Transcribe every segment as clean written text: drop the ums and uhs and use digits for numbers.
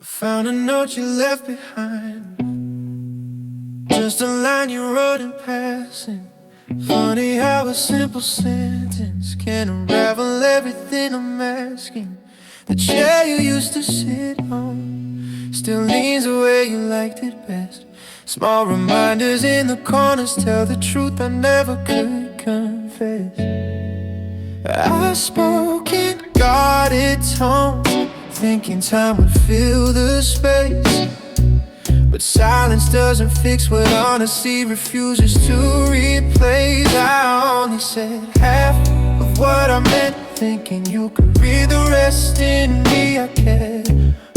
I found a note you left behind, just a line you wrote in passing. Funny how a simple sentence can unravel everything I'm asking. The chair you used to sit on still leans the way you liked it best. Small reminders in the corners tell the truth I never could confess. I spoke in guarded tones, thinking time would fill the space. But silence doesn't fix what honesty refuses to replace. I only said half of what I meant, thinking you could read the rest in me. I kept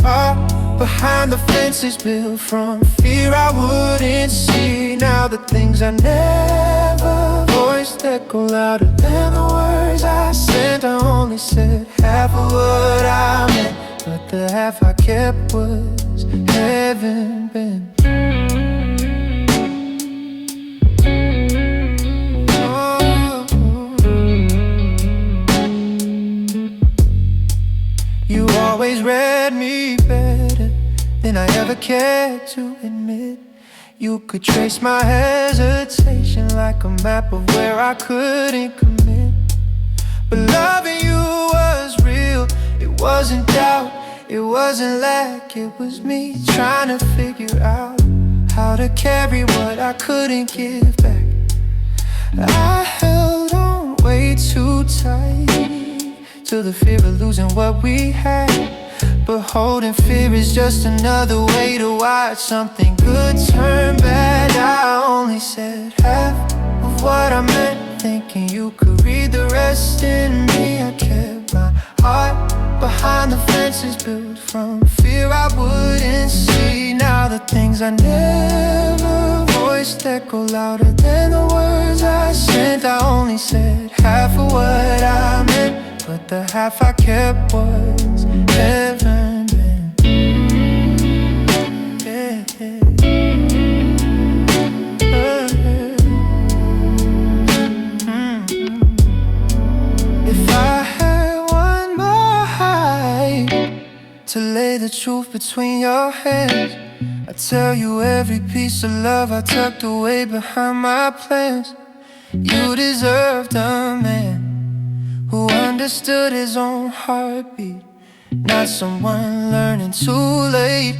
up behind the fences built from fear I wouldn't see. Now the things I never voiced echo louder than the words I sent. I only said half of what I meant, but the half I kept was heaven bent. Oh, you always read me better than I ever cared to admit. You could trace my hesitation like a map of where I couldn't commit. But loving you was real, it wasn't doubt, it wasn't lack, it was me trying to figure out how to carry what I couldn't give back. I held on way too tight to the fear of losing what we had. But holding fear is just another way to watch something good turn bad. I only said half of what I meant, thinking you could read the rest in me. I kept my heart behind the fences built from fear I wouldn't see. Now the things I never voiced echo louder than the words I sent. I only said half of what I meant, but the half I kept was heaven bent. Yeah, yeah. If I had one more high to lay the truth between your hands, I'd tell you every piece of love I tucked away behind my plans. You deserved a man who understood his own heartbeat, not someone learning too late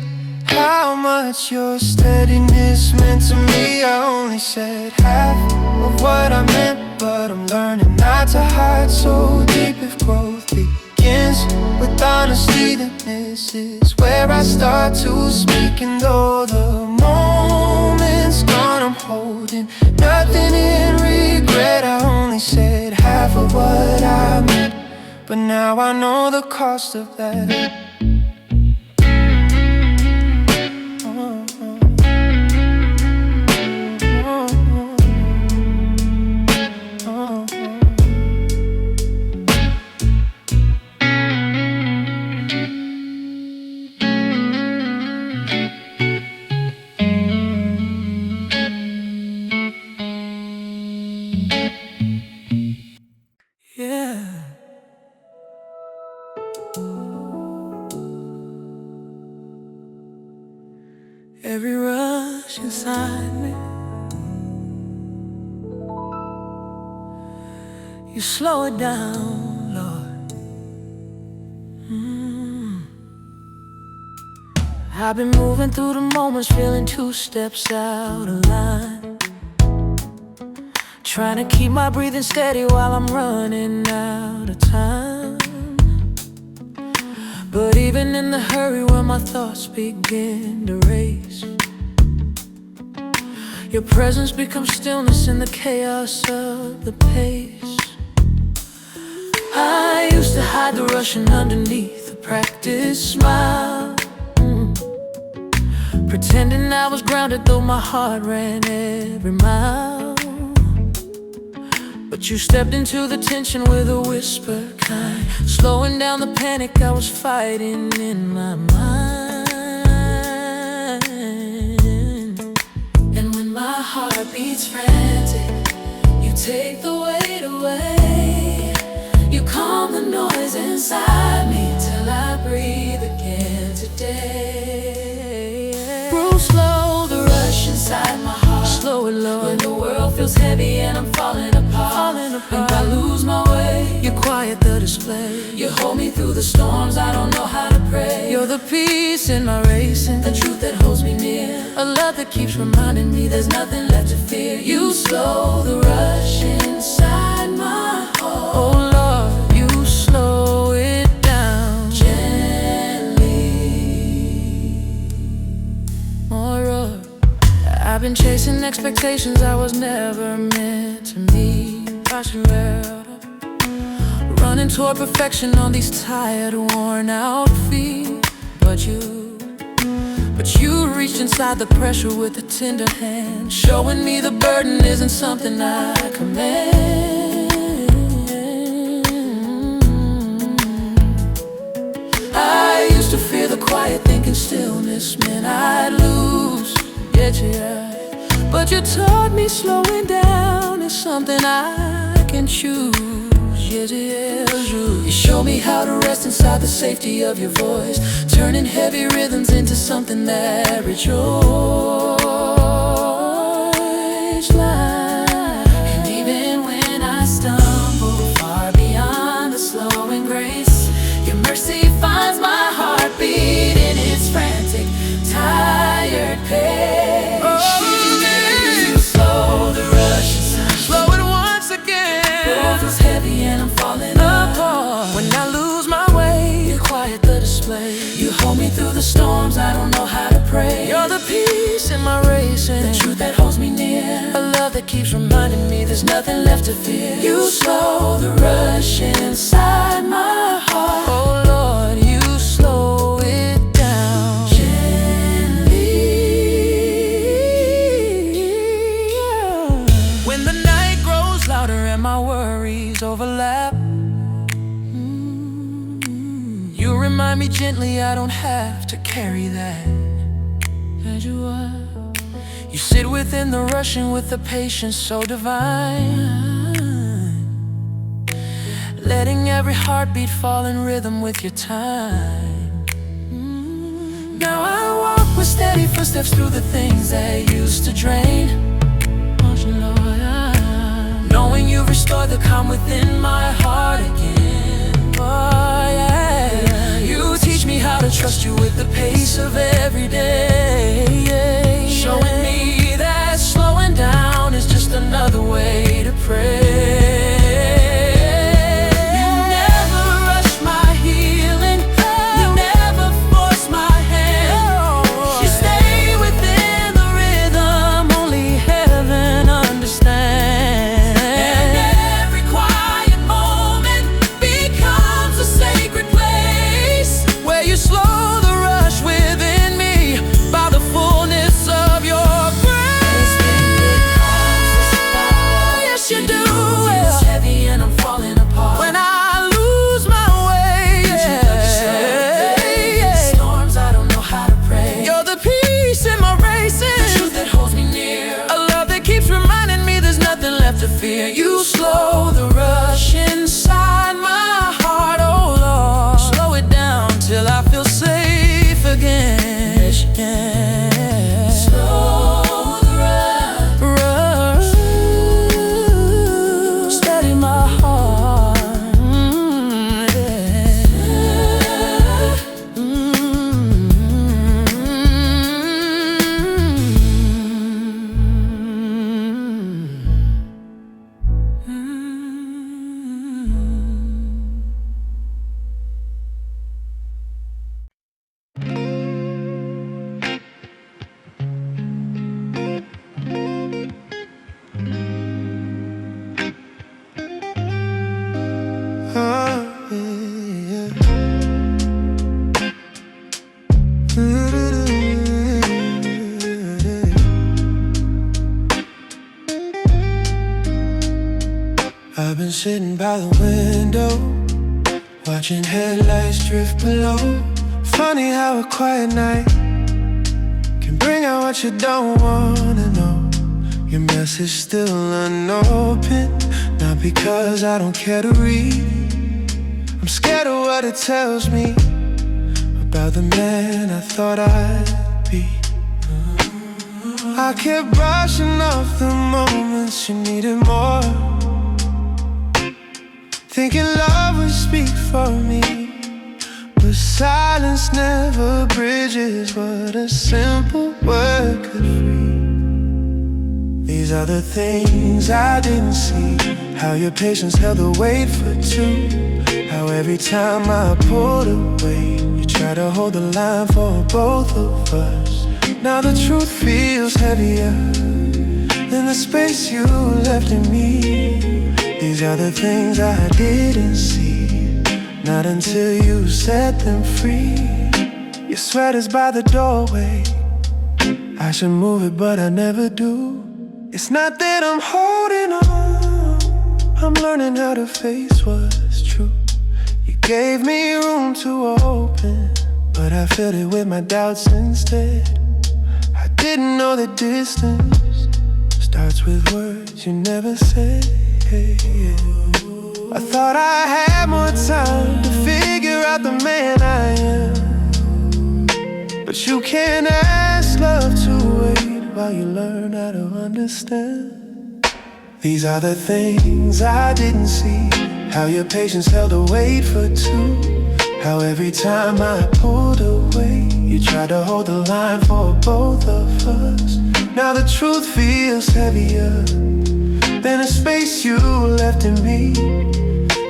how much your steadiness meant to me. I only said half of what I meant, but I'm learning not to hide so deep. If growth begins with honesty, then this is where I start to speak. And though the moment's gone, I'm holding nothing in regret. I only said half of what I meant, but now I know the cost of that. Every rush inside me, you slow it down, Lord. I've been moving through the moments, feeling 2 steps out of line, trying to keep my breathing steady while I'm running out of time. But even in the hurry where my thoughts begin to race, your presence becomes stillness in the chaos of the pace. I used to hide the rushing underneath a practiced smile, pretending I was grounded though my heart ran every mile. But you stepped into the tension with a whisper kind, slowing down the panic I was fighting in my mind. And when my heart beats frantic, you take the weight away. You calm the noise inside me till I breathe again today. slow it, Lord. When the world feels heavy and I'm falling apart, and I lose my way, you quiet the display. You hold me through the storms, I don't know how to pray. You're the peace in my racing, the truth that holds me near, a love that keeps reminding me there's nothing left to fear. You slow the rush inside my heart. Oh Lord, you slow it down gently. More. I've been chasing expectations I was never meant to meet. Running toward perfection on these tired, worn out feet. But you reached inside the pressure with a tender hand, showing me the burden isn't something I command. I used to fear the quiet, thinking stillness meant I'd lose. Yeah. But you taught me slowing down is something I can choose. You show me how to rest inside the safety of your voice, turning heavy rhythms into something that rejoices. And even when I stumble far beyond the slowing grace, your mercy finds my heartbeat in its frantic, tired pace. You slow the rush inside, slow it once again. The world feels heavy and I'm falling apart. When I lose my way, you quiet the display. You hold me through the storms, I don't know how to pray. You're the peace in my racing, the truth that holds me near, a love that keeps reminding me there's nothing left to fear. You slow the rush inside my heart. Oh Lord, you slow it down gently. When the night grows louder and my worries overlap, you remind me gently I don't have to carry that. As you are, you sit within the rushing with a patience so divine, letting every heartbeat fall in rhythm with your time. Now I walk with steady footsteps through the things that used to drain, knowing you've restored the calm within my heart again. Oh yeah, you teach me how to trust you with the pace of every day, showing me that slowing down is just another way to pray. To fear, you slow the rush inside my heart. Oh Lord, slow it down till I feel safe again. Slow the rush, steady my heart. I've been sitting by the window, watching headlights drift below. Funny how a quiet night can bring out what you don't wanna know. Your message still unopened, not because I don't care to read. I'm scared of what it tells me about the man I thought I'd be. I kept brushing off the moments you needed more, thinking love would speak for me, but silence never bridges what a simple word could free. These are the things I didn't see, how your patience held the weight for two, how every time I pulled away you tried to hold the line for both of us. Now the truth feels heavier than the space you left in me. These are the things I didn't see, not until you set them free. Your sweater's by the doorway, I should move it but I never do. It's not that I'm holding on, I'm learning how to face what's true. You gave me room to open, but I filled it with my doubts instead. I didn't know the distance starts with words you never said. I thought I had more time to figure out the man I am, but you can't ask love to wait while you learn how to understand. These are the things I didn't see, how your patience held the weight for two, how every time I pulled away you tried to hold the line for both of us. Now the truth feels heavier than the space you left in me.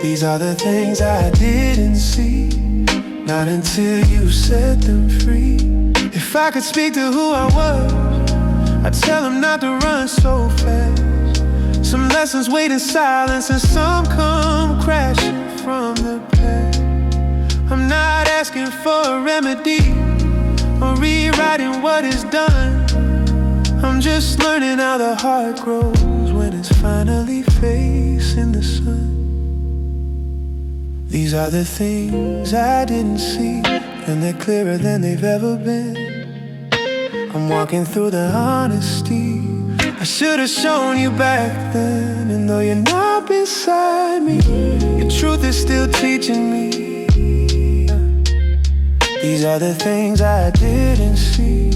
These are the things I didn't see, not until you set them free. If I could speak to who I was, I'd tell him not to run so fast. Some lessons wait in silence and some come crashing from the past. I'm not asking for a remedy or rewriting what is done. I'm just learning how the heart grows when it's finally facing the sun. These are the things I didn't see, and they're clearer than they've ever been. I'm walking through the honesty I should have shown you back then. And though you're not beside me, your truth is still teaching me. These are the things I didn't see,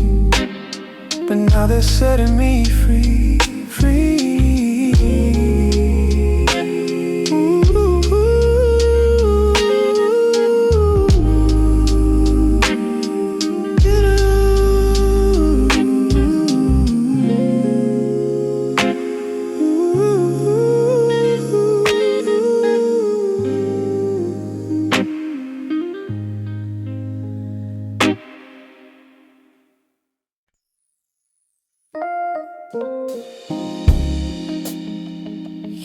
but now they're setting me free, free.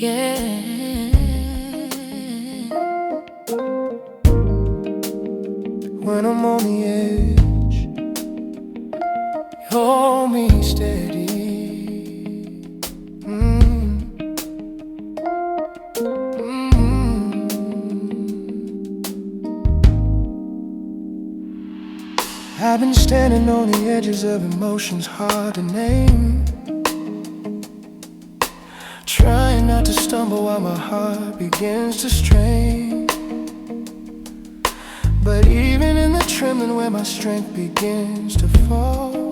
Yeah. When I'm on the edge, you hold me steady. I've been standing on the edges of emotions hard to name, trying not to stumble while my heart begins to strain. But even in the trembling where my strength begins to fall,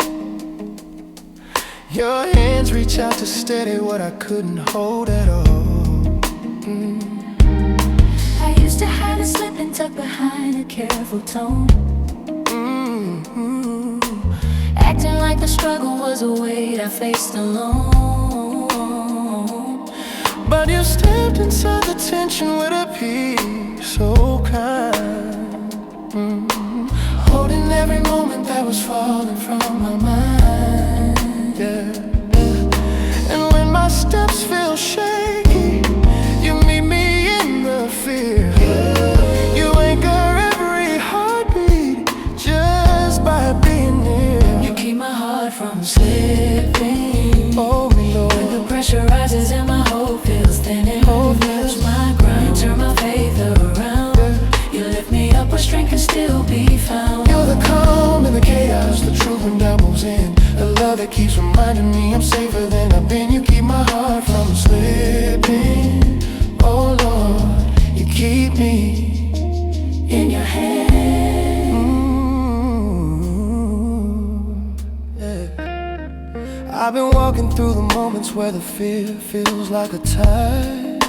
your hands reach out to steady what I couldn't hold at all. I used to hide and slip and tuck behind a careful tone, acting like the struggle was a weight I faced alone. But you stepped inside the tension with a peace so kind, holding every moment that was falling from my mind. Yeah. And when my steps feel shaky, you meet me in the fear. You anchor every heartbeat just by being near. You keep my heart from slipping. Oh, me, Lord. When the pressure rises and my hope feels thin, and you catch my ground, turn my faith around. You lift me up where strength can still be found. You're the calm in the chaos, the truth when doubt moves in, the love that keeps reminding me I'm safer than I've been. You keep my heart from slipping. Oh Lord, you keep me In your hand. yeah. I've been walking through the moments where the fear feels like a tide,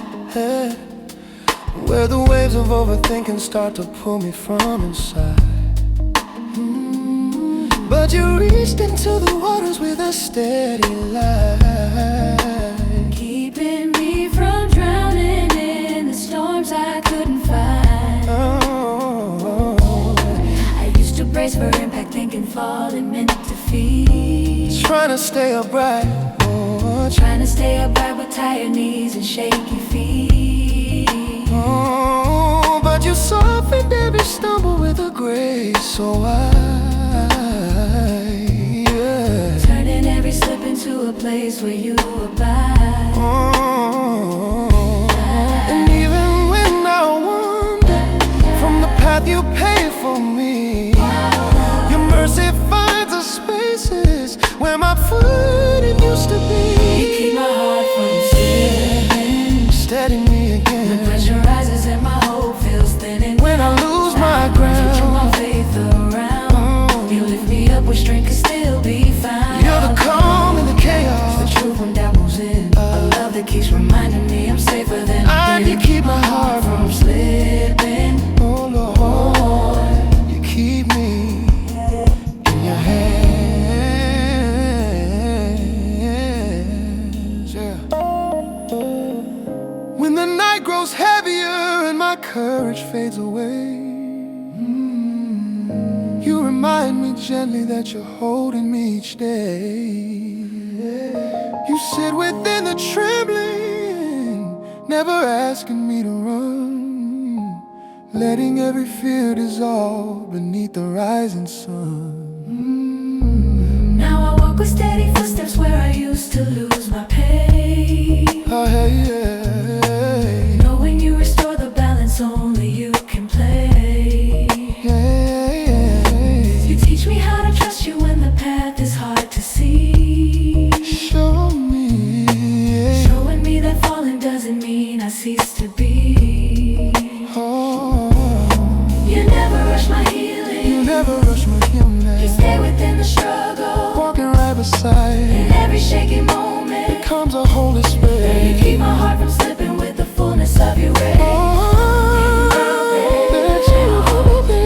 where the waves of overthinking start to pull me from inside. But you reached into the waters with a steady light, keeping me from drowning in the storms I couldn't fight. I used to brace for impact, thinking falling meant defeat. Trying to stay upright, trying to stay upright with tired knees and shaky feet. But you softened every stumble with a grace so wide, turning every slip into a place where you abide. And even when I wander from the path you paved for me, your mercy finds the spaces where my footing used to be. You keep my heart from slipping, steady me again. the pressure rises and my hope feels thinning. When I lose my ground, throw my faith around, you lift me up where strength can still be found. you're the calm in the chaos, the truth when doubt moves in, a love that keeps reminding me I'm safer than I've been. you keep my heart from slipping. Oh Lord, you keep me in your hands, yeah. When the night grows heavier and my courage fades away, you remind me gently that you're holding me each day. You sit within the trembling, never asking me to run, letting every fear dissolve beneath the rising sun. Now I walk with steady footsteps where I used to lose my pace. Knowing you restore the balance only you can play. You teach me how to trust you when the path is hard to see. Show me, showing me that falling doesn't mean I cease to be. You never rush my healing, you never rush my healing. You stay within the struggle, walking right beside. in every shaky moment Comes a Holy Spirit. you keep my heart from slipping with the fullness of your grace.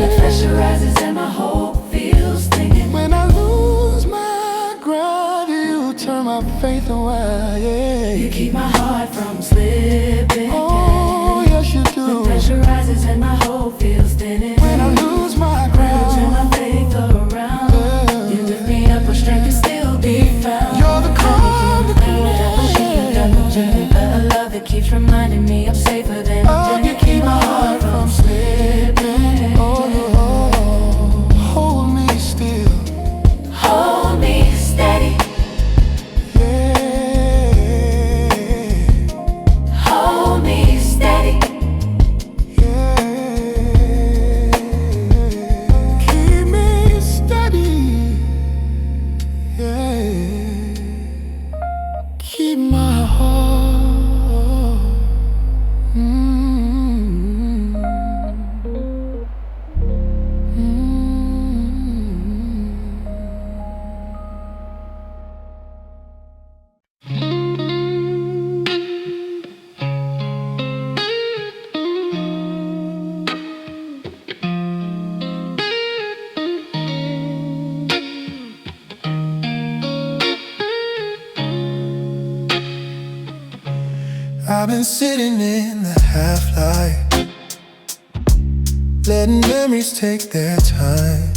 The pressure rises and my hope feels thinking. When I lose my ground, you turn my faith away. You keep my heart from slipping. Oh, yes you do. The pressure rises and my hope feels thinning. When I lose my Turn ground, my faith around, you lift me up where strength can still be found. you're the calm, the A love that keeps reminding me I'm safer than you keep my heart from slipping. Oh, hold me still, Hold me steady, yeah. hold me steady. Keep me steady, yeah. Keep my heart. I've been sitting in the half-light, letting memories take their time.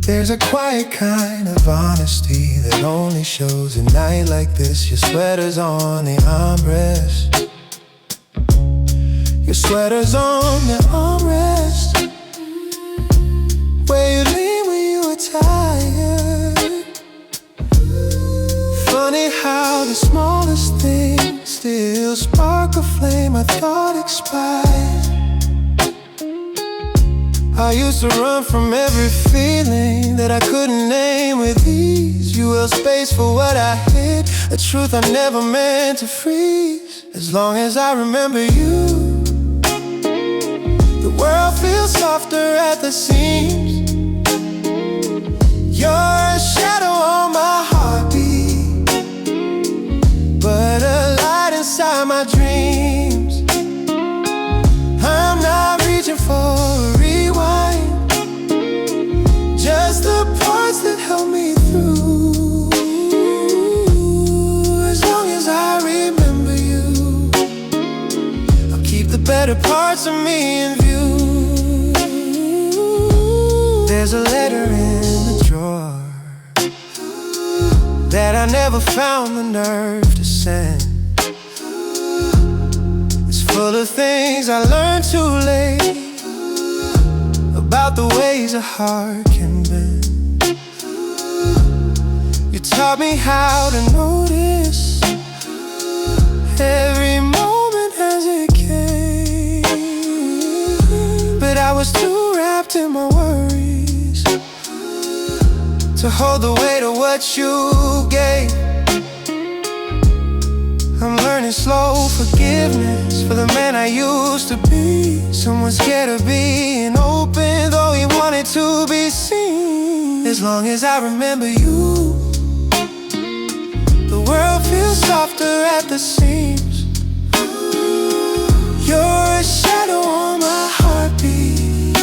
There's a quiet kind of honesty that only shows a night like this. Your sweater's on the armrest, your sweater's on the armrest, where you lean when you were tired. Funny how the smallest things still spark a flame I thought expired. I used to run from every feeling that I couldn't name with ease. You held space for what I hid, a truth I never meant to freeze. As long as I remember you, the world feels softer at the seams. You're a shadow on my parts of me in view. There's a letter in the drawer that I never found the nerve to send. It's full of things I learned too late about the ways a heart can bend. You taught me how to notice every moment as it came, but I was too wrapped in my worries to hold the weight of what you gave. I'm learning slow forgiveness for the man I used to be. Someone scared of being open, though he wanted to be seen. As long as I remember you, the world feels softer at the seams. You're a shadow on my heartbeat,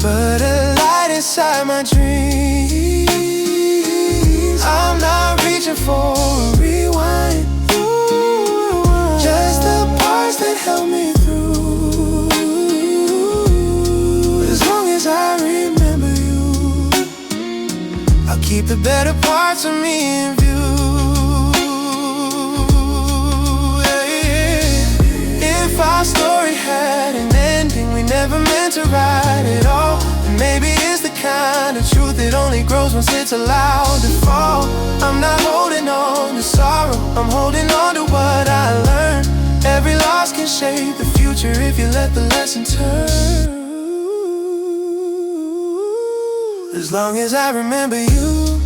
but a light inside my dreams. I'm not reaching for a rewind, just the parts that help me through. As long as I remember you, I'll keep the better parts of me in view. If our story had an ending we never meant to write at all, then maybe it's the kind of truth that only grows once it's allowed to fall. I'm not holding on to sorrow, I'm holding on to what I learned. Every loss can shape the future if you let the lesson turn. As long as I remember you,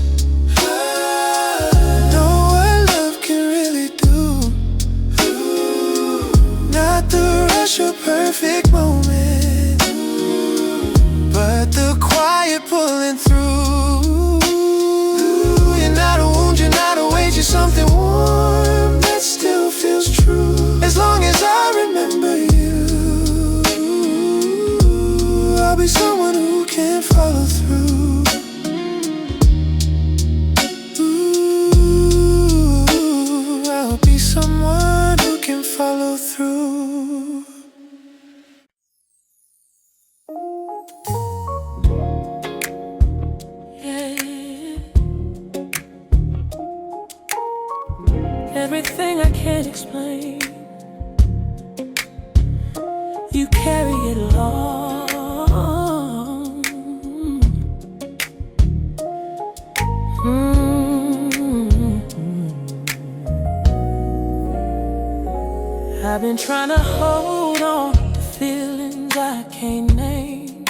know what love can really do. Not the rush of perfect moment, but the quiet pulling through. You're not a wound, you're not a weight, you're something warm that still feels true. As long as I remember you, I'll be someone who can follow through. I'll be someone who can follow through. Everything I can't explain, you carry it along. I've been trying to hold on to feelings I can't name,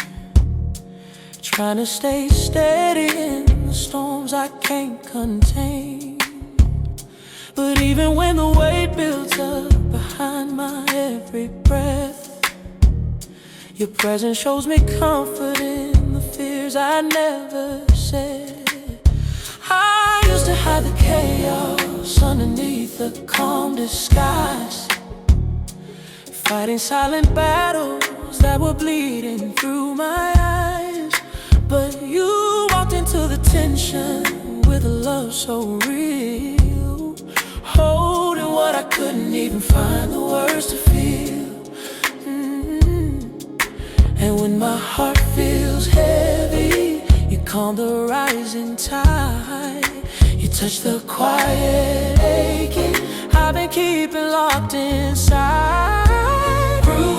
trying to stay steady in the storms I can't contain. But even when the weight builds up behind my every breath, your presence shows me comfort in the fears I never said. I used to hide the chaos underneath the calm disguise, fighting silent battles that were bleeding through my eyes. But you walked into the tension with a love so real, holding what I couldn't even find the words to feel. And when my heart feels heavy, you calm the rising tide. You touch the quiet aching I've been keeping locked inside. Through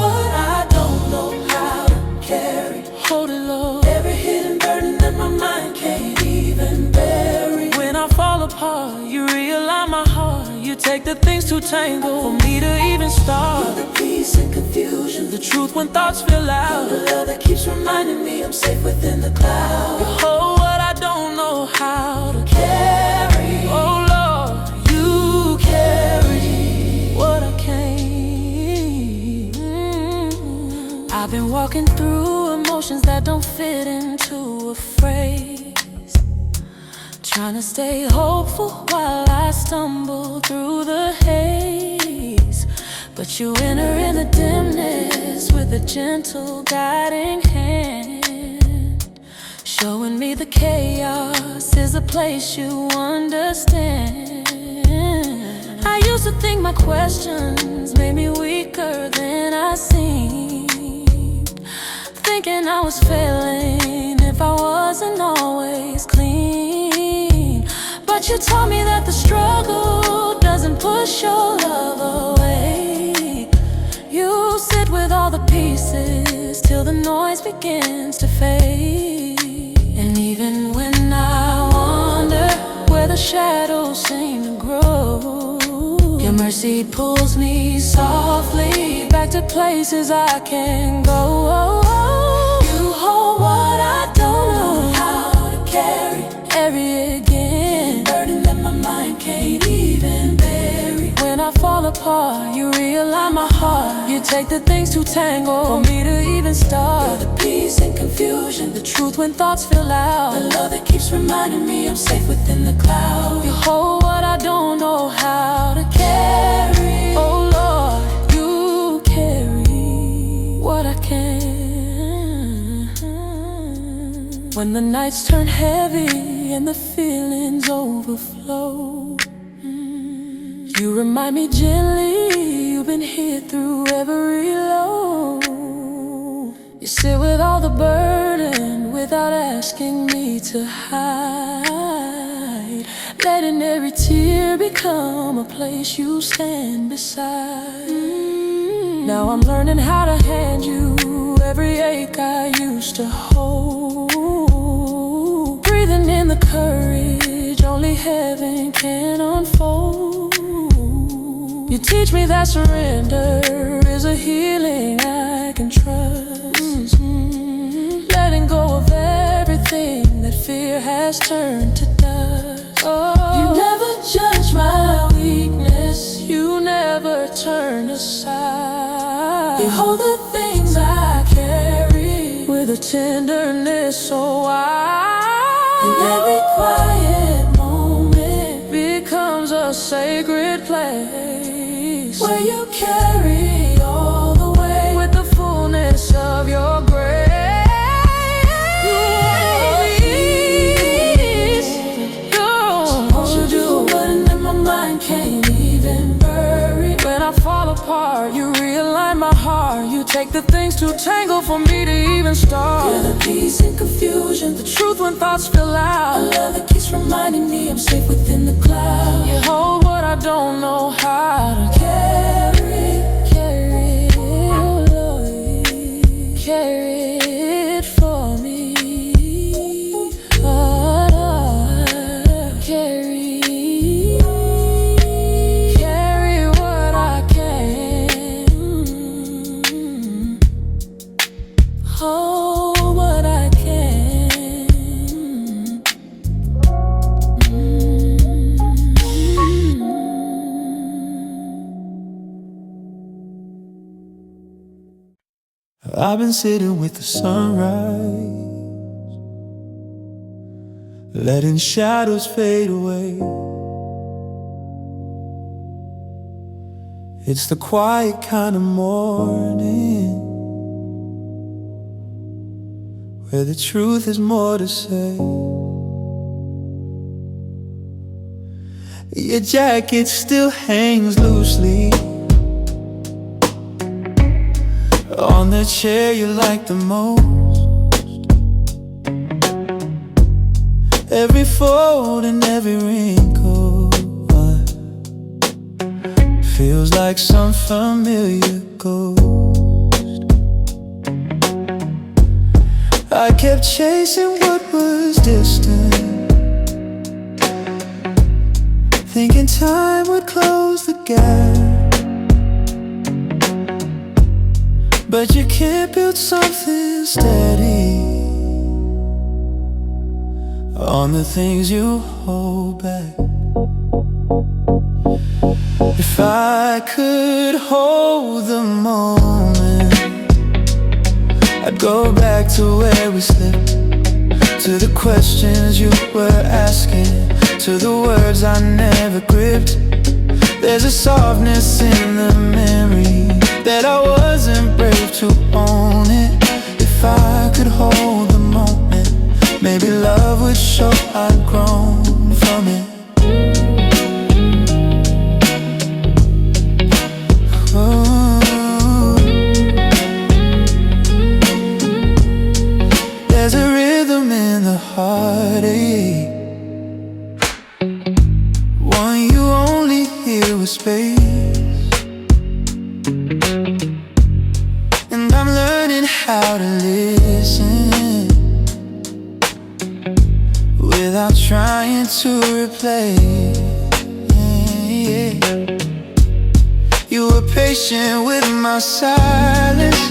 what I don't know how to carry, hold it low, every hidden burden that my mind can't even bury. When I fall apart, you realign my heart. You take the things to tangle for me to even start. You're the peace and confusion, the truth when thoughts feel loud, the love that keeps reminding me I'm safe within the clouds. You hold what I don't know how to carry. Oh Lord, you carry what I can't. I've been walking through emotions that don't fit into a phrase, trying to stay hopeful while I stumble through the haze. But you enter in the dimness with a gentle guiding hand, showing me the chaos is a place you understand. I used used to think my questions made me weaker than I seemed, thinking I was failing if I wasn't always clean. But you taught me that the struggle doesn't push your love away. You sit with all the pieces till the noise begins to fade. And even when I wonder where the shadows seem to grow, your mercy pulls me softly back to places I can't go. You hold what I don't know how to carry, every again, burden that my mind can't even bury. When I fall apart, you realign my heart. You take the things to tangle for me to even start. You're the peace and confusion, the truth when thoughts feel loud, the love that keeps reminding me I'm safe within the clouds. You hold what I don't know how to carry. Oh Lord, you carry what I can. When the nights turn heavy and the feelings overflow, you remind me gently you've been here through every low. You sit with all the burden without asking me to hide, letting every tear become a place you stand beside. Now I'm learning how to hand you every ache I used to hold, breathing in the courage only heaven can unfold. You teach me that surrender is a healing I can trust, letting go of everything that fear has turned to dust. You never judge my weakness, you never turn aside. You hold the things I carry with a tenderness so wide. And every quiet moment becomes a sacred place where you carry all the weight with the fullness of your grace. Can't even bury. When I fall apart, you realign my heart. You take the things to tangle for me to even start. You're the peace and confusion, the truth when thoughts feel loud, a love that keeps reminding me I'm safe within the clouds. You hold what I don't know how to carry, carry, oh Lord, carry it for me. Carry. I've been sitting with the sunrise, letting shadows fade away. It's the quiet kind of morning where the truth is more to say. Your jacket still hangs loosely on the chair you like the most. Every fold and every wrinkle feels like some familiar ghost. I kept chasing what was distant, thinking time would close the gap. But you can't build something steady on the things you hold back. If I could hold the moment, I'd go back to where we slipped, to the questions you were asking, to the words I never gripped. There's a softness in the memory that I wasn't brave to own it. If I could hold the moment, maybe love would show I'd grown from it. a heartache, one you only hear with space. And I'm learning how to listen without trying to replace. You were patient with my silence,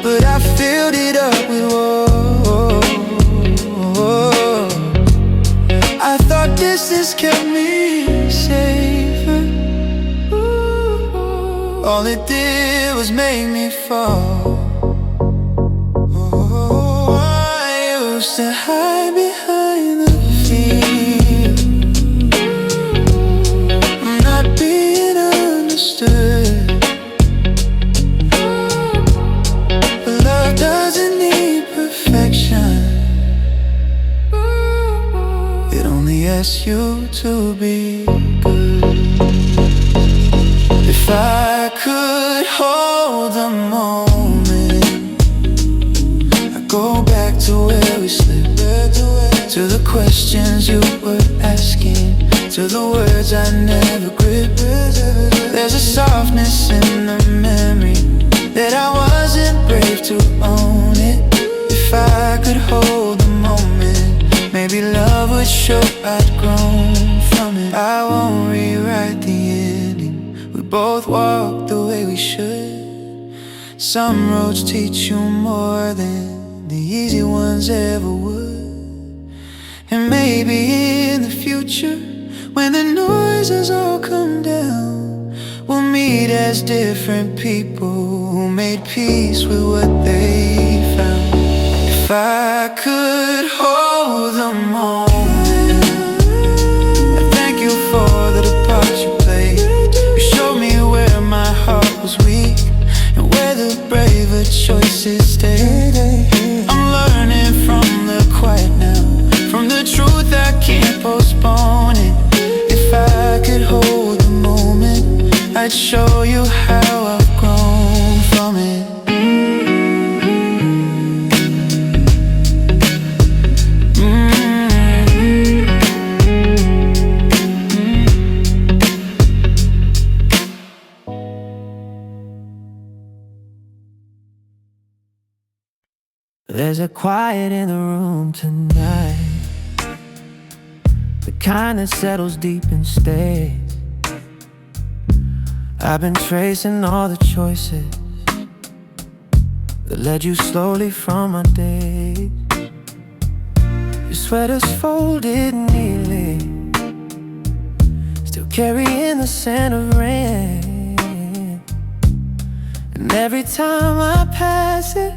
but I filled it up with woe. I thought distance kept me safer. All it did was make me fall. I used to hide behind the fear, not being understood. But love doesn't need perfection, it only asks you to be good. If I could hold a moment, I'd go back to where we slipped, to the questions you were asking, to the words I never gripped. There's a softness in the memory that I wasn't brave to own it. If I could hold the moment, maybe love would show I'd grown from it. I won't rewrite the ending, we both walk the way we should. Some roads teach you more than the easy ones ever would. And maybe in the future, when the noise has all come down, we'll meet as different people who made peace with what they found. If I could hold a moment, I thank you for the part you played. You showed me where my heart was weak and where the braver choices stayed. I'm learning from the quiet now, from the truth I can't postpone it. If I could hold the moment, I'd show you how I've grown from it. There's a quiet in the room tonight, the kind that settles deep and stays. I've been tracing all the choices that led you slowly from my days. Your sweater's folded neatly, still carrying the scent of rain. And every time I pass it,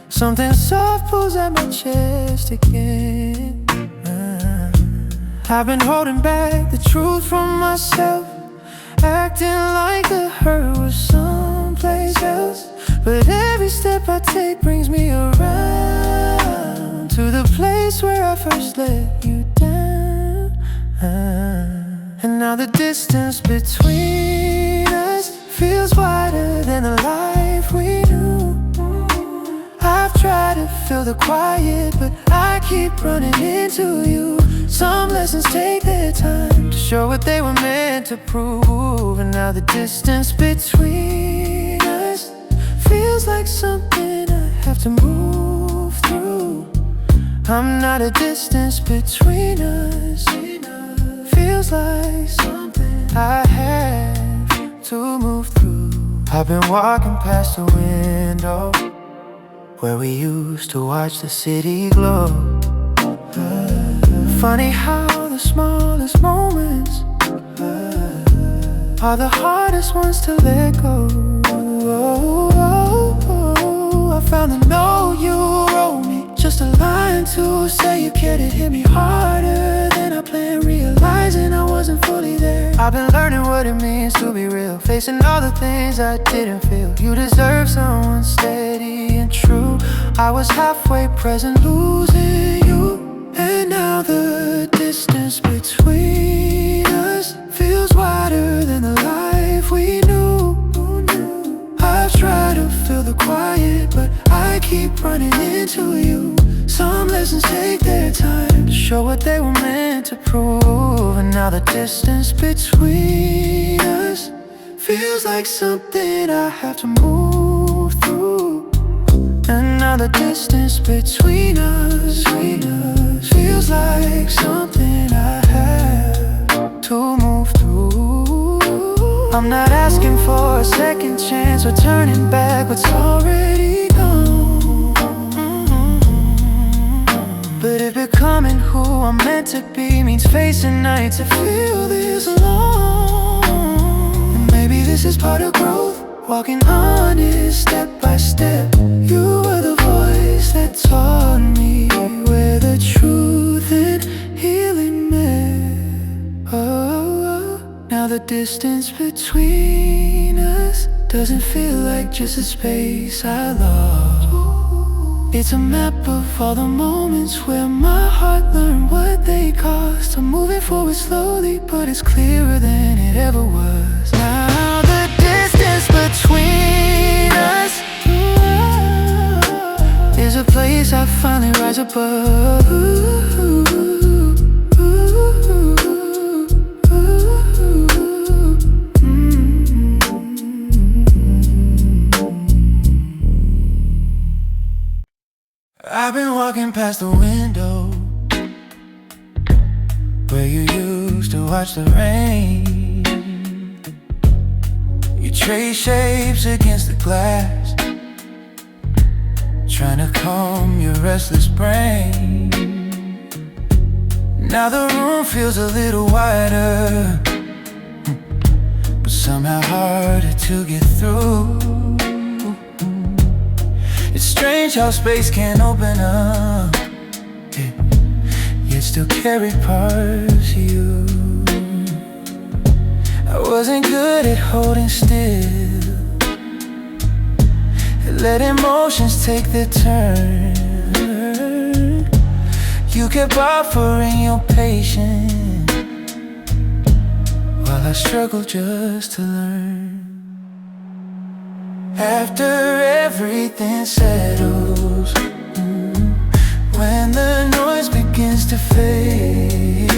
something soft pulls at my chest again. I've been holding back the truth from myself, acting like the hurt was someplace else. But every step I take brings me around to the place where I first let you down. And now the distance between us feels wider than the life we knew. I've tried to fill the quiet, but I keep running into you. Some lessons take their time to show what they were meant to prove. And now the distance between us feels like something I have to move through. I'm not a distance between us, feels like something I have to move through. I've been walking past the window where we used to watch the city glow. Funny how the smallest moments are the hardest ones to let go. I found the note you wrote me, just a line to say you cared. It hit me harder than I planned, realizing I wasn't fully there. I've been learning what it means to be real, facing all the things I didn't feel. You deserve someone steady and true. I was halfway present, losing you. And now the distance between us feels wider than the life we knew. I've tried to fill the quiet, but I keep running into you. Some lessons take their time to show what they were meant to prove. And now the distance between us feels like something I have to move through. And now the distance between us feels like something I have to move through. I'm not asking for a second chance or turning back what's already gone. But if becoming who I'm meant to be means facing nights that feel this long, then maybe this is part of growth, walking honest step by step. You were the voice that taught me where the truth and healing met. Now the distance between us doesn't feel like just a space I lost. It's a map of all the moments where my heart learned what they cost. I'm moving forward slowly, but it's clearer than it ever was. Now the distance between us is a place I finally rise above. I've been walking past the window where you used to watch the rain. You trace shapes against the glass, trying to calm your restless brain. Now the room feels a little wider, but somehow harder to get through. It's strange how space can open up, yeah, yet still carry parts of you. I wasn't good at holding still, let emotions take their turn. You kept offering your patience while I struggled just to learn. After everything settles, when the noise begins to fade,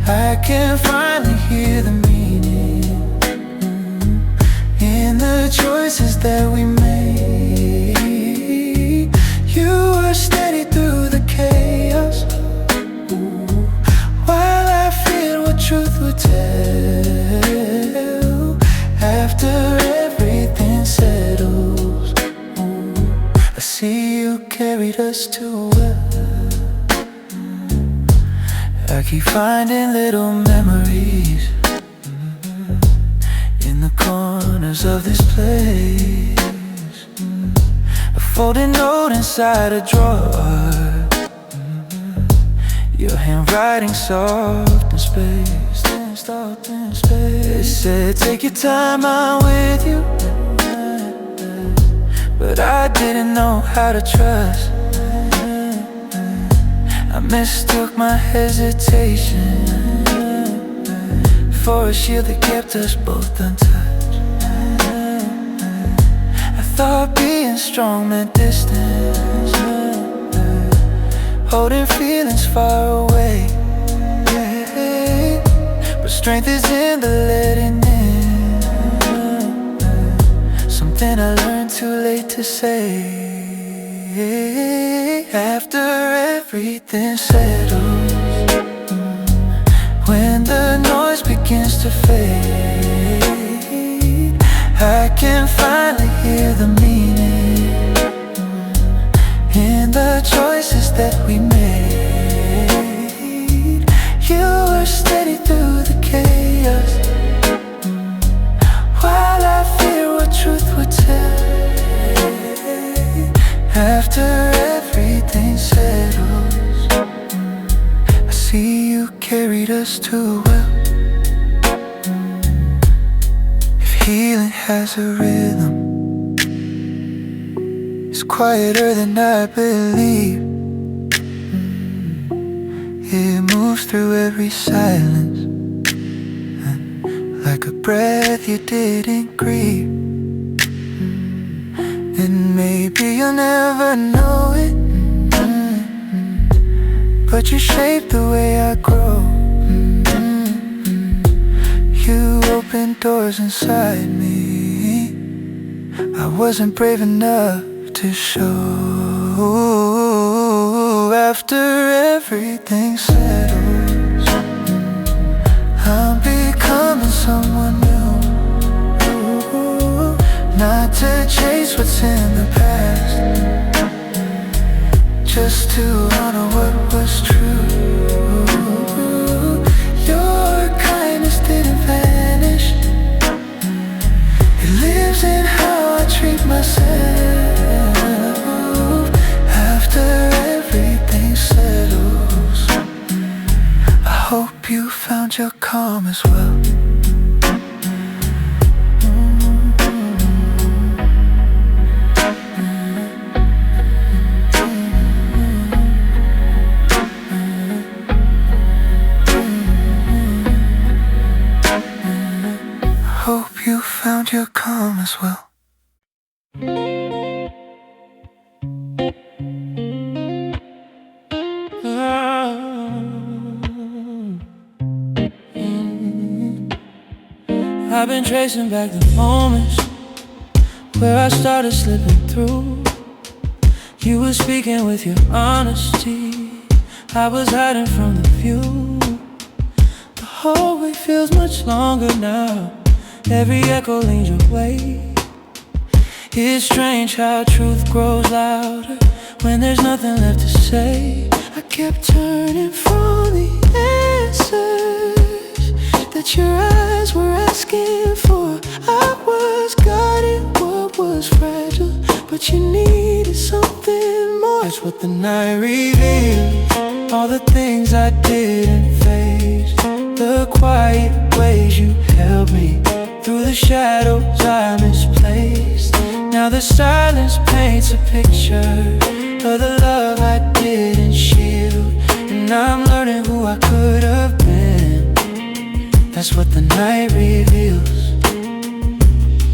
I can finally hear the meaning in the choices that we made. You were steady through the chaos, while I feared what truth would tell. After everything settles, I see you carried us too well. I keep finding little memories in the corners of this place. A folded note inside a drawer, your handwriting soft in space. It said, take your time, I'm with you. But I didn't know how to trust. I mistook my hesitation for a shield that kept us both untouched. I thought being strong meant distance, holding feelings far away. But strength is in the letting in, something I learned too late to say. After everything settles, when the noise begins to fade, I can finally hear the meaning in the choices that we made. You were steady through the chaos, while I fear what truth would tell. After everything settles, I see you carried us too well. If healing has a rhythm, it's quieter than I believe. It moves through every silence, like a breath you didn't grieve. And And maybe you'll never know it, but you shape the way I grow. You opened doors inside me I wasn't brave enough to show. After everything settles, I'm becoming someone new. Not to chase what's in the past, just to honor what was true. Your kindness didn't vanish, it lives in how I treat myself. After everything settles, I hope you found your calm as well. Hope you found your calm as well. I've been tracing back the moments where I started slipping through. You were speaking with your honesty, I was hiding from the view. The hallway feels much longer now, every echo leans your way. It's strange how truth grows louder when there's nothing left to say. I kept turning from the answers that your eyes were asking for. I was guarding what was fragile, but you needed something more. That's what the night revealed, all the things I didn't face, the quiet ways you held me through the shadows I misplaced. Now the silence paints a picture of the love I didn't shield, and I'm learning who I could have been. That's what the night reveals.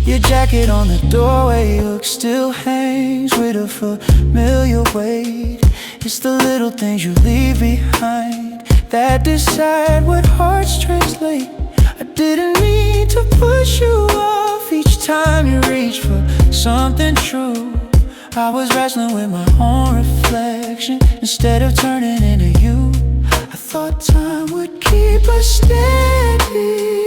Your jacket on the doorway hook still hangs with a familiar weight. It's the little things you leave behind that decide what hearts translate. I didn't mean to push you off each time you reached for something true. I was wrestling with my own reflection instead of turning into you. I thought time would keep us steady,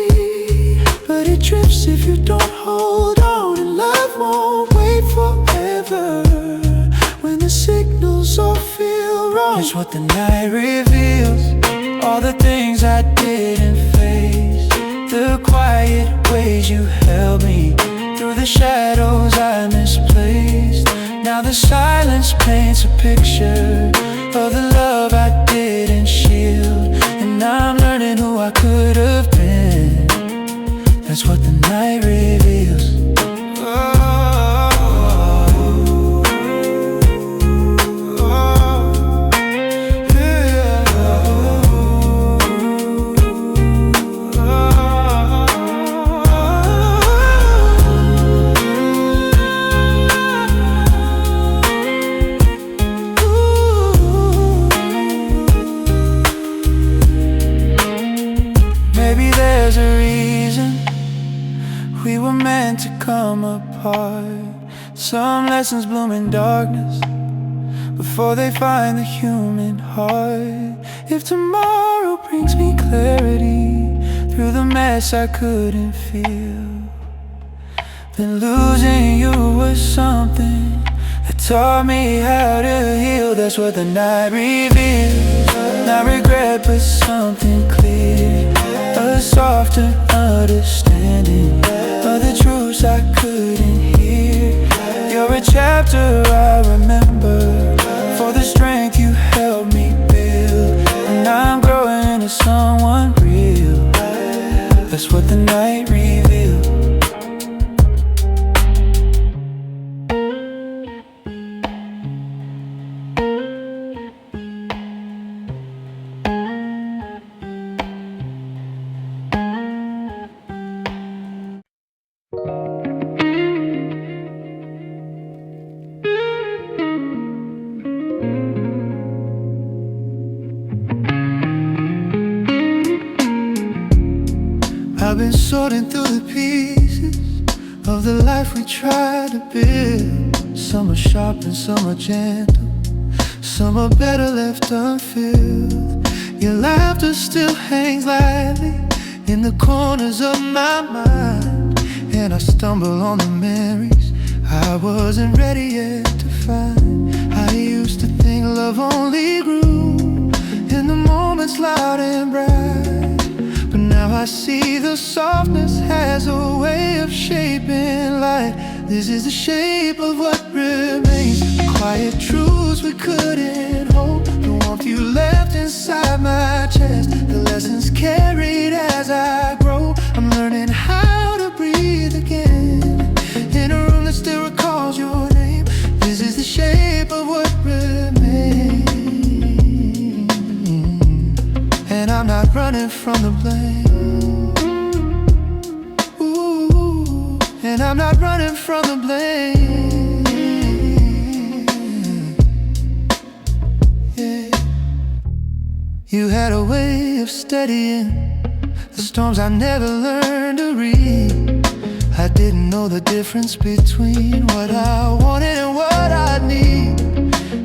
but it drifts if you don't hold on, and love won't wait forever when the signals all feel wrong. That's what the night reveals, all the things I didn't face, the quiet ways you held me through the shadows I misplaced. Now the silence paints a picture of the love I didn't shield, and I'm learning who I could have been. That's what the night reveals. Maybe there's a reason we were meant to come apart. Some lessons bloom in darkness before they find the human heart. If tomorrow brings me clarity through the mess I couldn't feel, then losing you was something that taught me how to heal. That's what the night reveals, not regret but something clear, a softer understanding of the truths I couldn't hear. You're a chapter I remember for the strength you helped me build, and I'm growing into someone real. That's what the night reveals. sorting through the pieces of the life we tried to build. Some are sharp and some are gentle, some are better left unfilled. Your laughter still hangs lightly in the corners of my mind, and I stumble on the memories I wasn't ready yet to find. I used to think love only grew in the moments loud and bright, but now I see the softness has a way of shaping light. This is the shape of what remains, the quiet truths we couldn't hold, the warmth you left inside my chest, the lessons carried as I grow. I'm learning how to breathe again in a room that still recalls your name. This is the shape of what remains, and I'm not running from the blame. Ooh, and I'm not running from the blame. Yeah. You had a way of steadying the storms I never learned to read. I didn't know the difference between what I wanted and what I need.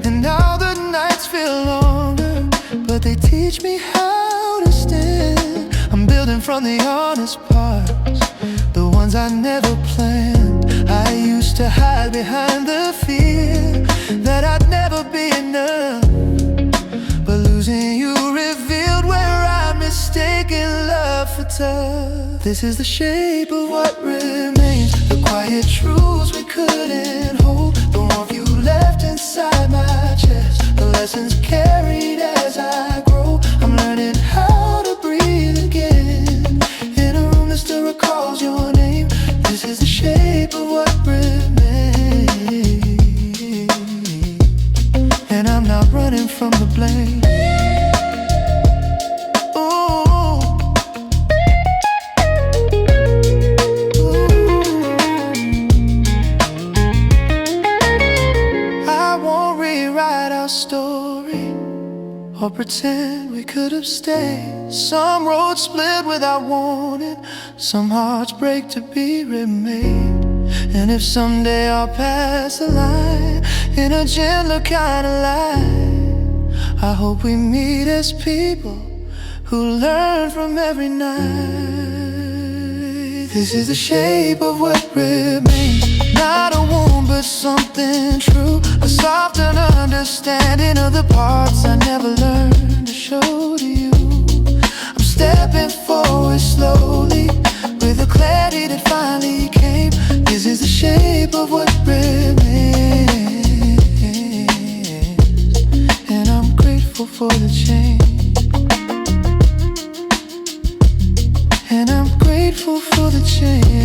And now the nights feel longer, but they teach me how to stand. I'm building from the honest parts, the ones I never planned. I used to hide behind the fear that I'd never be enough, but losing you revealed where I'm mistaken love for tough. This is the shape of what remains, the quiet truths we couldn't hold, the warmth you left inside my chest, the lessons carried as I grow. I'm learning how to breathe again in a room that still recalls your name. This is the shape of what remains, and I'm not running from the blame. Story, or pretend we could have stayed. Some roads split without warning, some hearts break to be remade. And if someday I'll pass the line in a gentler kind of light, I hope we meet as people who learn from every night. This is the shape of what remains, not a wound but something true, a soft and understanding of the parts I never learned to show to you. I'm stepping forward slowly with a clarity that finally came. This is the shape of what remains, and I'm grateful for the change, and I'm grateful for the change.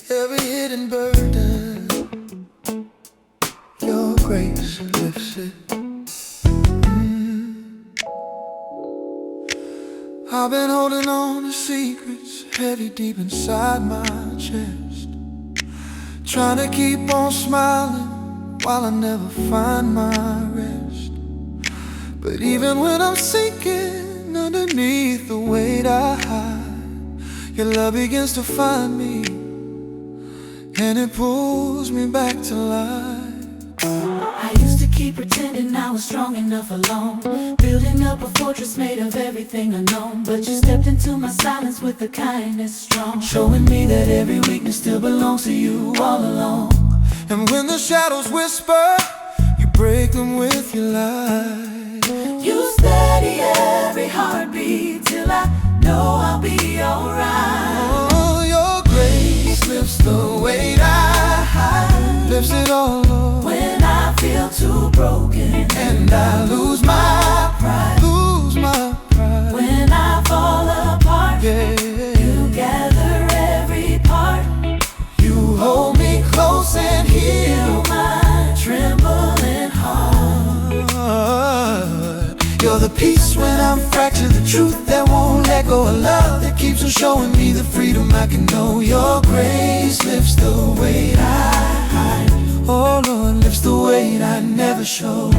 Every hidden burden, your grace lifts it. I've been holding on to secrets heavy deep inside my chest, trying to keep on smiling while I never find my rest. But even when I'm sinking underneath the weight I hide, your love begins to find me, and it pulls me back to life. I used to keep pretending I was strong enough alone, building up a fortress made of everything unknown. But you stepped into my silence with a kindness strong, showing me that every weakness still belongs to you all alone. And when the shadows whisper, you break them with your light. You steady every heartbeat till I know I'll be alright. Oh, your grace lifts the weight I hide, lifts it all up when I feel too broken, and I lose my pride, lose my pride. When I fall apart, yeah, you gather every part. the peace when I'm fractured, the truth that won't let go of love, that keeps on showing me the freedom I can know. Your grace lifts the weight I hide. Oh Lord, lifts the weight I never show.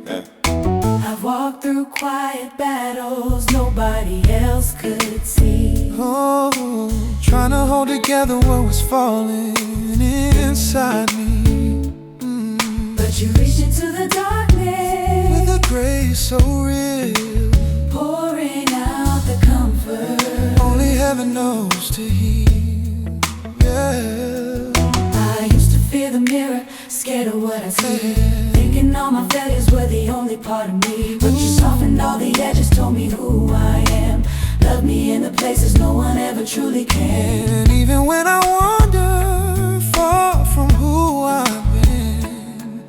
I've walked through quiet battles nobody else could see. Oh, trying to hold together what was falling inside me. But you reached into the darkness With a grace so real, pouring out the comfort only heaven knows to heal. Yeah. I used to fear the mirror, scared of what I see, thinking all my failures were the only part of me. But you softened all the edges, told me who I am, loved me in the places no one ever truly can. And even when I wander far from who I've been,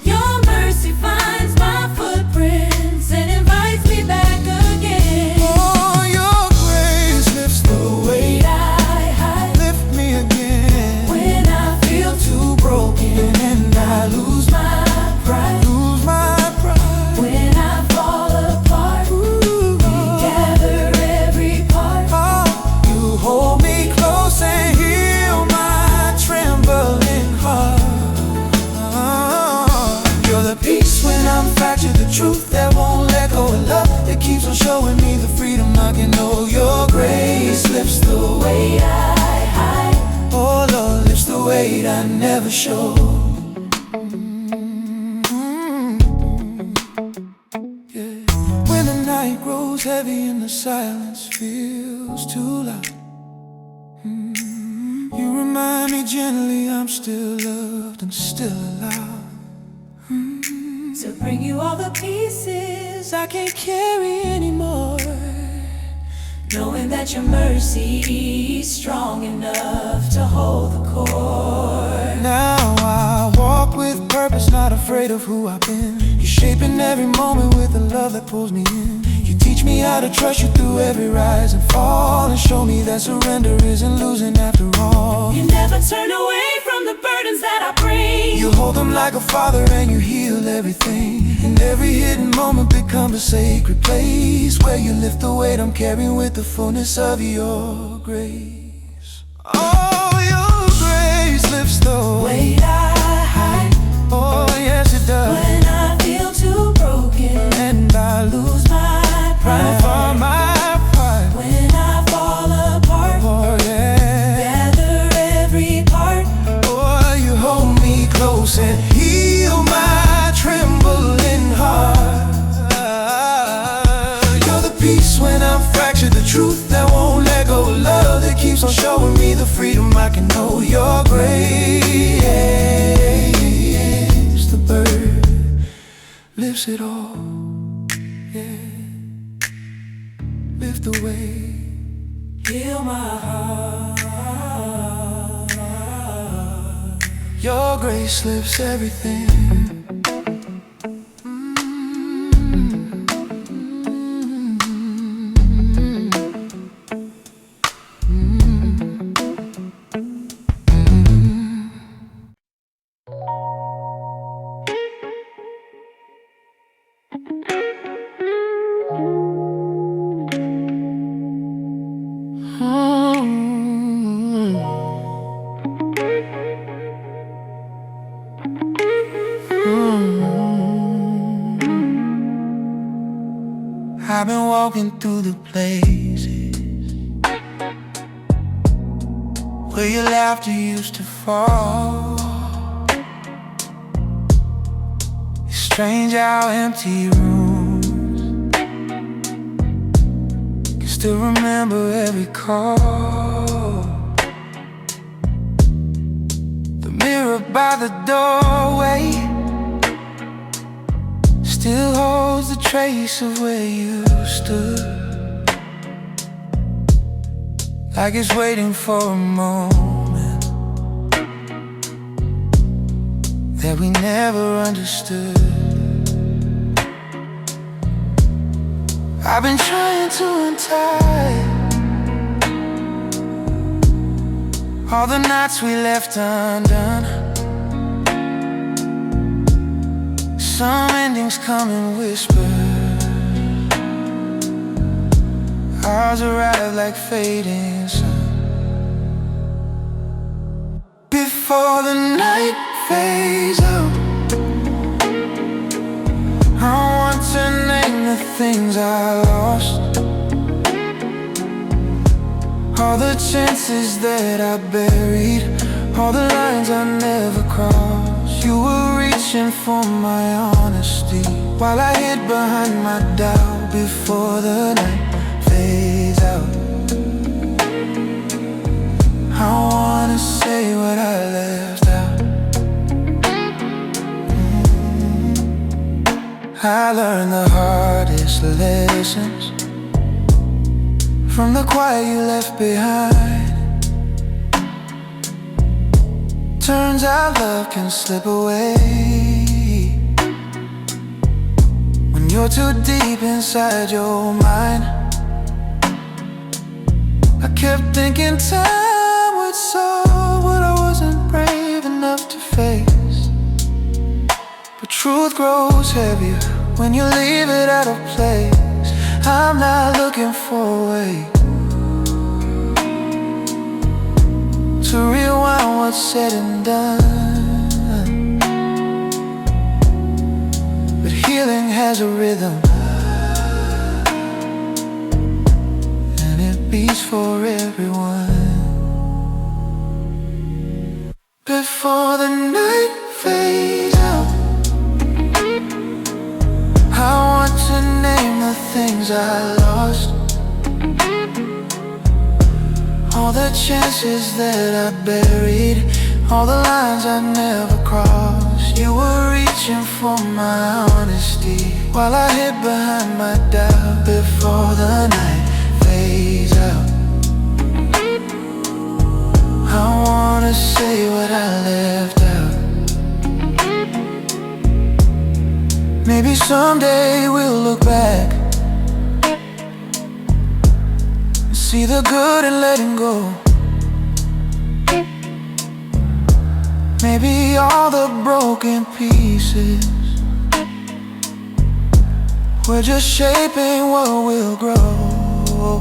Your mercy finds my footprints and invites me back again. oh, your grace lifts the weight, I hide lift me again. when I feel too broken And I lose my pride. my pride. When I fall apart, Ooh, gather every part. oh, you hold me close and heal my trembling heart. You're the peace when I'm fractured, the truth that won't let go of love, that keeps on showing me the freedom I can know. Your grace lifts the weight I hide oh Lord, lifts the weight I never show. Yeah. When the night grows heavy and the silence feels too loud, you remind me gently I'm still loved and still alive. to bring you all the pieces I can't carry anymore, knowing that your mercy is strong enough to hold the core. now I walk with purpose, not afraid of who I've been. You're shaping every moment with the love that pulls me in. You teach me how to trust you through every rise and fall, and show me that surrender isn't losing after all. You never turn away from the burdens that I bring. You hold them like a father and you heal everything, and every hidden moment becomes a sacred place where you lift the weight I'm carrying with the fullness of your grace. Oh, your grace lifts the weight Weight I hide oh yes it does. when I feel too broken And I lose my pride. for my pride. When I fall apart, Oh yeah. gather every part. Oh, you hold me close and heal my trembling heart. You're the peace when I'm fractured, the truth that won't let go of love, that keeps on showing me the freedom I can know. Your grace, the burden, lifts it all. Yeah, lift the weight, Heal my heart. your grace lifts everything. I've been walking through the places where your laughter used to fall. It's strange how empty rooms can still remember every call. The mirror by the doorway still holds the trace of where you stood, like it's waiting for a moment that we never understood. I've been trying to untie all the knots we left undone, things come in whispers. Ours arrive like fading sun. Before the night fades out, I want to name the things I lost, all the chances that I buried, all the lines I never crossed. You were reaching for my honesty while I hid behind my doubt. Before the night fades out, I wanna say what I left out. I learned the hardest lessons from the quiet you left behind. Turns out love can slip away when you're too deep inside your mind. I kept thinking time would solve what I wasn't brave enough to face. But truth grows heavier when you leave it out of place. I'm not looking for a way to rewind what's said and done, but healing has a rhythm, and it beats for everyone. Before the night fades out, I want to name the things I lost, all the chances that I buried, all the lines I never crossed. You were reaching for my honesty while I hid behind my doubt. Before the night fades out, I wanna say what I left out. Maybe someday we'll look back, see the good and letting go. Maybe all the broken pieces we're just shaping what will grow.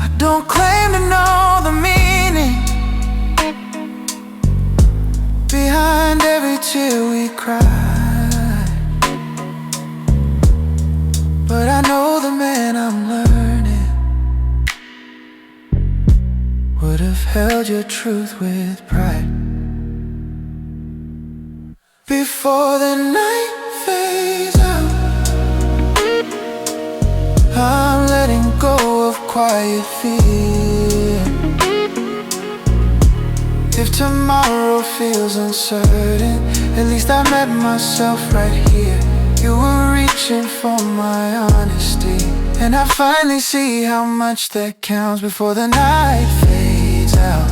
I don't claim to know the meaning behind every tear we cry, but I know the man I'm learning would have held your truth with pride. Before the night fades out, I'm letting go of quiet fear. If tomorrow feels uncertain, at least I met myself right here. You were reaching for my honesty, and I finally see how much that counts. Before the night fades out,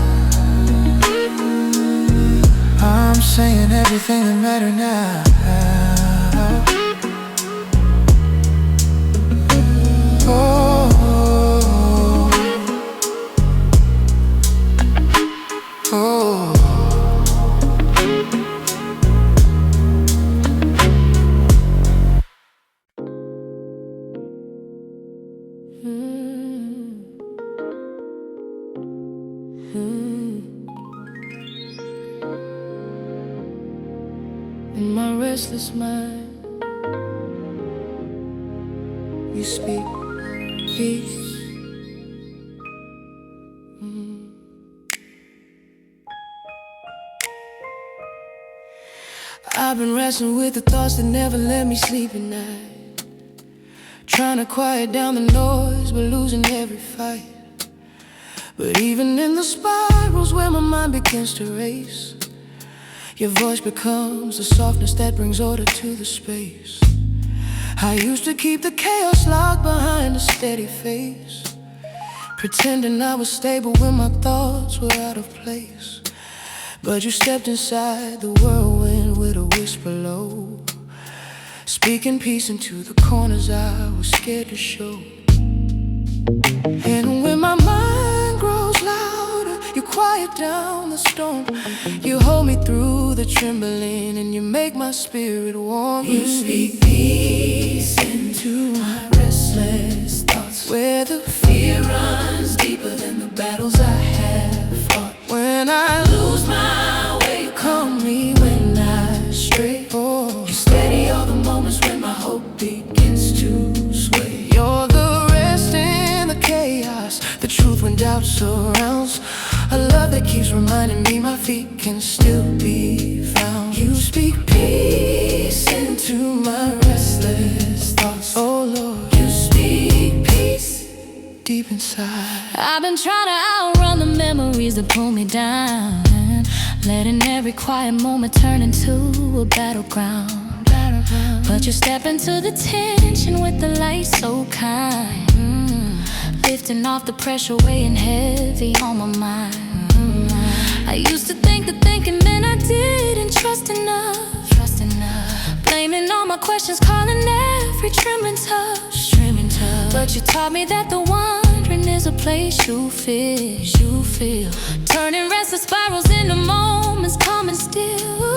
I'm saying everything that matters now. Oh, oh. In my restless mind, you speak peace. I've been wrestling with the thoughts that never let me sleep at night, trying to quiet down the noise but losing every fight. But even in the spirals where my mind begins to race, your voice becomes the softness that brings order to the space. I used to keep the chaos locked behind a steady face, pretending I was stable when my thoughts were out of place. But you stepped inside the whirlwind with a whisper low, speaking peace into the corners I was scared to show. And when my mind grows louder, you quiet down the storm. You hold me through the trembling, and you make my spirit warm. You speak peace into my restless thoughts, Where the fear runs deeper than the battles I have fought. when I Lose my way, you calm me when I stray. oh, You steady all the moments when my hope begins to sway. you're the rest in the chaos, the truth when doubt surrounds. A love that keeps reminding me my feet can still be found. You speak peace into my restless thoughts. Oh Lord, You speak peace. deep inside. I've been trying to outrun the memories that pull me down, letting every quiet moment turn into a battleground. But you step into the tension with the light so kind, lifting off the pressure weighing heavy on my mind. I used to think that thinking meant I didn't trust enough, blaming all my questions, calling every trembling touch. But you taught me that the wandering is a place you feel, turning restless spirals into moments calm and still.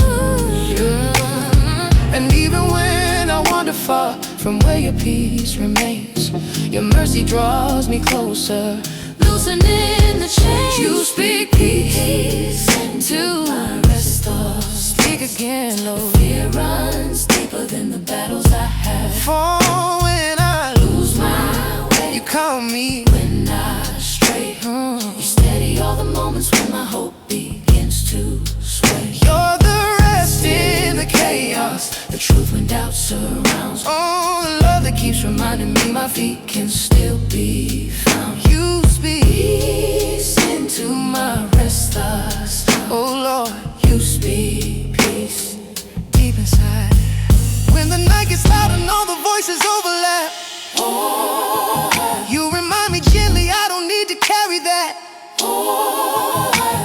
And even when I wander far from where your peace remains, your mercy draws me closer, loosening the chains. You speak peace into my restless thoughts. Speak again, Lord. Fear runs deeper than the battles I have. For when I Lose my way, you call me when I stray. You steady all the moments when my hope begins to sway. you're the rest in the chaos, The truth when doubt surrounds. oh, the love that keeps reminding me my feet can still be found. You speak Peace into my restless thoughts. oh Lord, You speak peace. deep inside. When the night gets loud and all the voices overlap, you remind me gently I don't need to carry that.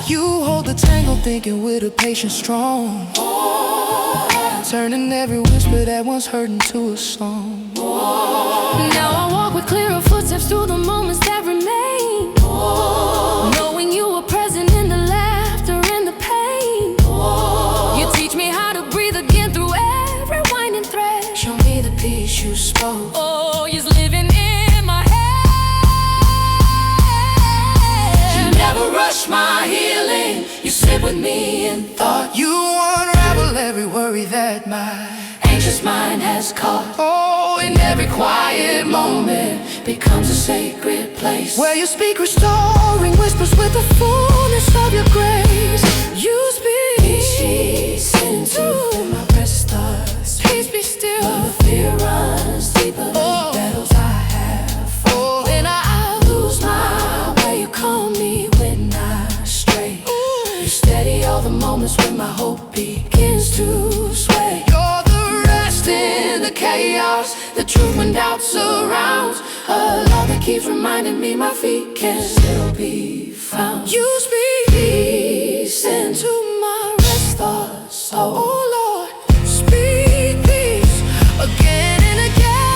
You hold the tangle thinking with a patience strong, turning every whisper that once heard into a song. Now I walk with clearer footsteps through the moments that remain, knowing you were present in the laughter and the pain. You teach me how to breathe again through every winding thread. Show me the peace you spoke. Oh, you're living in my You head. never rush my healing. You sit with me in thought. You unravel every worry that my Anxious mind has caught. oh, in Every quiet moment becomes a sacred place. where you speak restoring whispers with the fullness of your grace. You speak Peace into my restless thoughts. peace be still. The fear runs deeper than the battles I have fought. Oh, when I Lose my way, you call me when I stray. You steady all the moments when my hope begins to sway. you're the rest In the chaos, the truth when doubt surrounds. A love that keeps reminding me my feet can still be found. you speak Peace into my restless thoughts. oh Lord, speak peace again and again.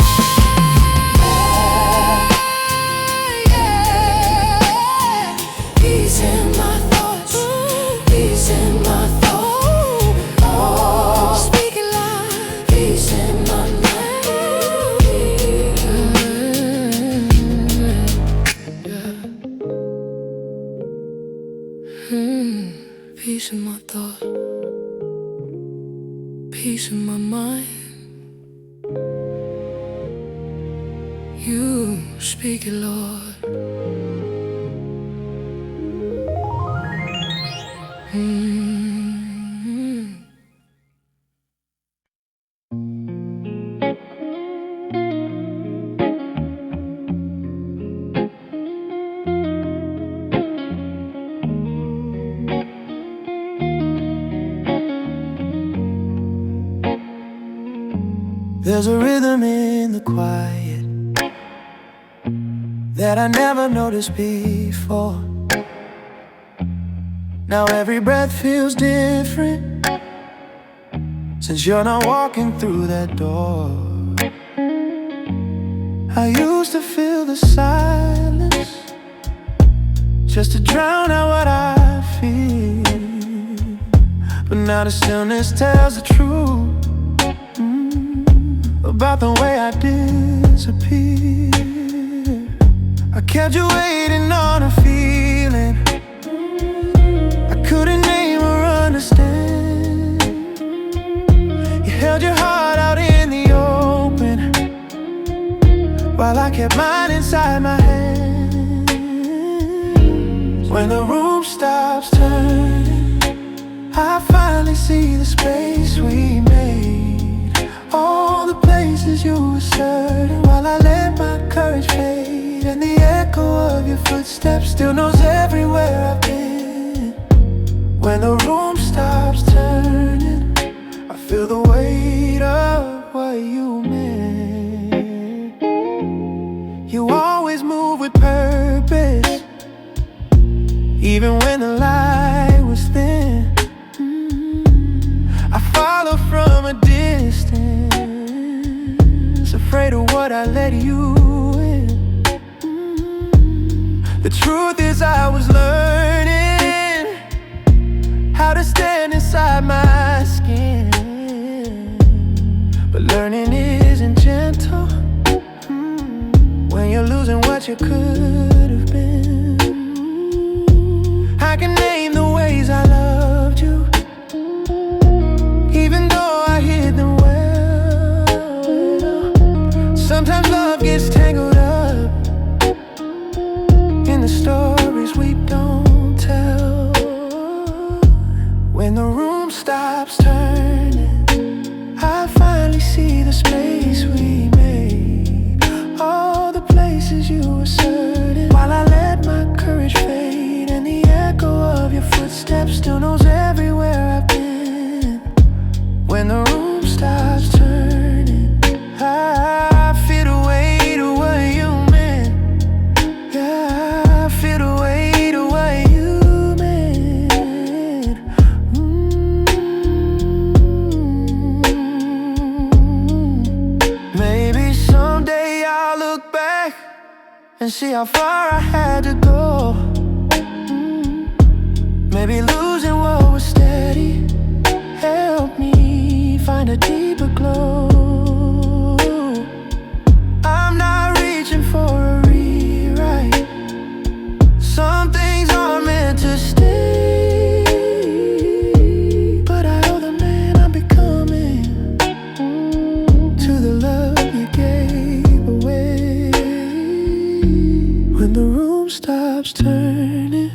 Yeah. Peace in my thoughts. Peace in my thoughts. Oh, Speaking life. peace in my mind. Peace in my thought, peace in my mind. You speak it, Lord. There's a rhythm in the quiet that I never noticed before. Now every breath feels different since you're not walking through that door. I used to feel the silence just to drown out what I fear. But now the stillness tells the truth about the way I disappear. I kept you waiting on a feeling I couldn't name or understand. You held your heart out in the open while I kept mine inside my hands. When the room stops turning, I finally see the space we made, all the places you were certain, while I let my courage fade, and the echo of your footsteps still knows everywhere I've been. When the room stops turning, I feel the weight of what you meant. You always move with purpose, even when the light was thin. I follow from a distance, afraid of what I let you in. The truth is I was learning how to stand inside my skin, but learning isn't gentle when you're losing what you could have been. I can name the ways I loved you, even though I hid them well. Sometimes love gets tangled up in the stories we don't tell. When the room stops turning, I finally see the space we made, all the places you were certain, while I let my courage fade, and the echo of your footsteps still knows everywhere I've been. When the room stops turning, I feel the weight of what you meant. Yeah, I feel the weight of what you meant. Maybe someday I'll look back and see how far I had to go. Maybe losing what was steady helped me find a deeper glow. I'm not reaching for a rewrite. Some things aren't meant to stay, but I owe the man I'm becoming to the love you gave away. When the room stops turning,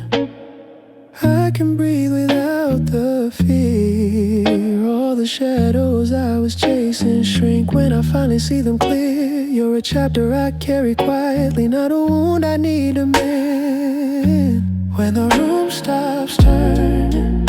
I can breathe without the fear. All the shadows I was chasing shrink when I finally see them clear. You're a chapter I carry quietly, not a wound I need to mend. When the room stops turning,